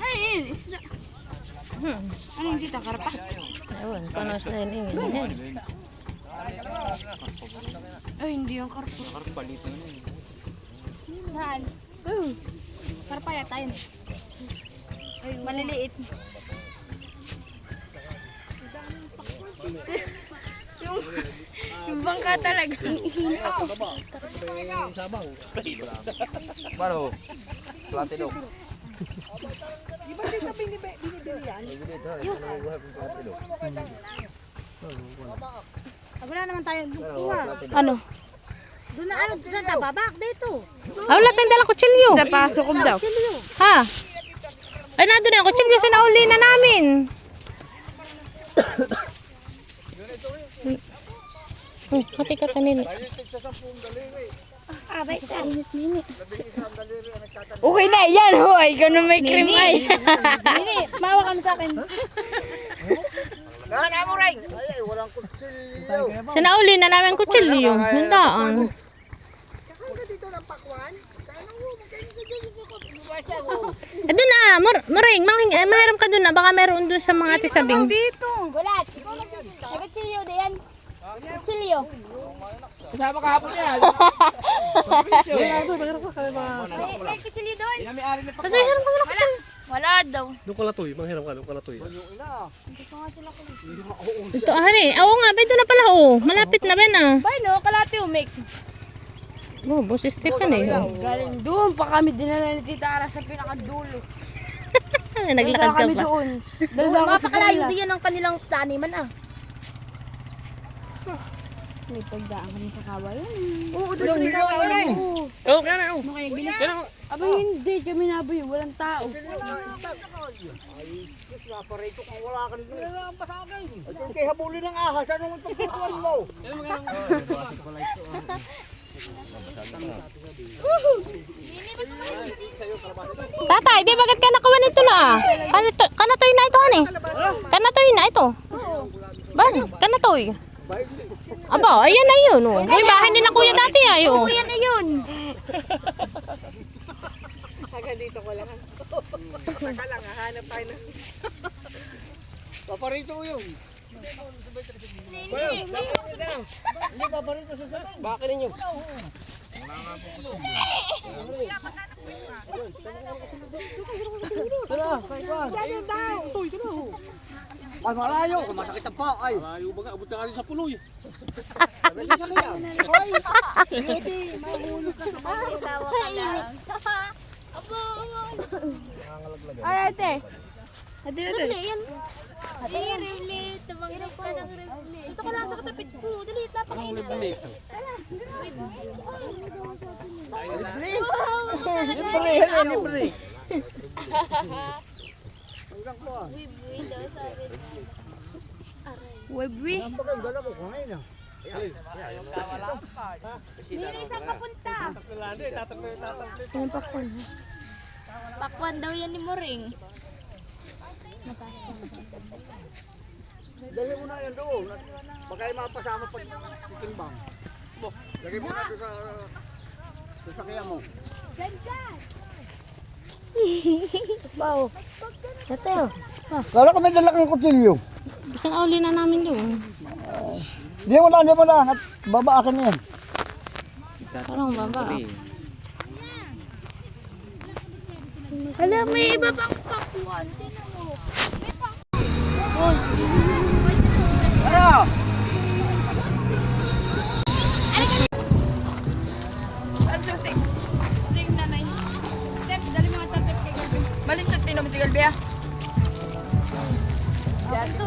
Ay, isda. Ano yung dito? Karpa? Ewan, panas na yun. Ay, hindi yung karpa. Karpa dito na yun. Saan? Karpa yata yun. Ay, maliliit. yung bangka talaga. Paano? Platino. Di ba dito binibili yan? Wala naman tayo. Ano? Doon na ano? Doon na babak dito. Wala tayong dalang kutsilyo. Sa pasok ko daw. Ha? Ay, nandun na yung kutsilyo. Sinauli na namin. Hati ka kanina. Abay ka. Okay na yan. Hoy, ikaw na may cream ay. Nini, mawa ka na sa akin. Nana mo rin. Ay, walang kutsilyo. Sinauli na namin yung kutsilyo. Nandaan. Dito ng pakwan. Doon na, Maring, mahiram ka doon na. Baka meron doon sa mga tisabing. Dito. Gulat. Kutsilyo diyan. Kutsilyo. Kasama kahapon yan. May kutsilyo doon. Wala daw. Doon ka latoy, manghiram ka, doon ka latoy. Ito, ahari. Oo nga, ba doon na pala. Oh. Malapit na ba na? Bay no, kalati umik. Oh, boss Stephen eh. Oh. Galing doon pa kami dinala ni Tita Ara sa pinakadulo. Naglakad ka pa. doon. Mapakalayo din yan ang kanilang taniman ah. May pagdaan kami sa kawayan. Oo, doon sa may kawayan. Oh, kaya na, oh. Ano kaya bili? Kaya na, Aba hindi, kami naboy, walang tao. Parito kung wala ka nito. At kay habulin ng ahas, ano ang tagpupuan mo? Tatay, di bagat ka nakuha nito na? Kanatoy na ito, hani? Kanatoy na ito. Ba, kanatoy. Aba, ayan na yun. Oh. May bahay din na kuya dati ay. Oh. Yan na yun. Taga dito ko lang. Taka lang, hanap tayo na. Paparito mo yun. Hindi paparito sa sabay. bakit ninyo? Ay, malayo. Kung masakit ang paa, ay. Malayo ba ka? Abot ka kasi sa puloy. Sabi sa sakyan. Ay, beauty. Mahulog ka sa Ay, tawa ka lang. Ay, ate. Ate na doon. Dali, yan. Ate, revlit. Tumangirap ka ng revlit. Ito ka lang sa katapit ko. Dali, tapakainit. Libre, libre. Hanggang po ah. Buy daw sabi na. Webwi. Ang pagandala ko kumain ah. Nini, saan ka punta? Ano pa ko? Pakwan daw yan ni Moring. Dali mo na yan doon. Baka ay mapasama pag titimbang. Lagay mo na doon sa sakyan mo. Bao. Ate oh. Kala ko may dala kang kutsilyo. Isang auli na namin doon. Hindi mo na. At babaakin na yan. Parang baba. Alam, may iba pang pakwan. Tingnan mo. Malintag din naman si Galbea. Ito.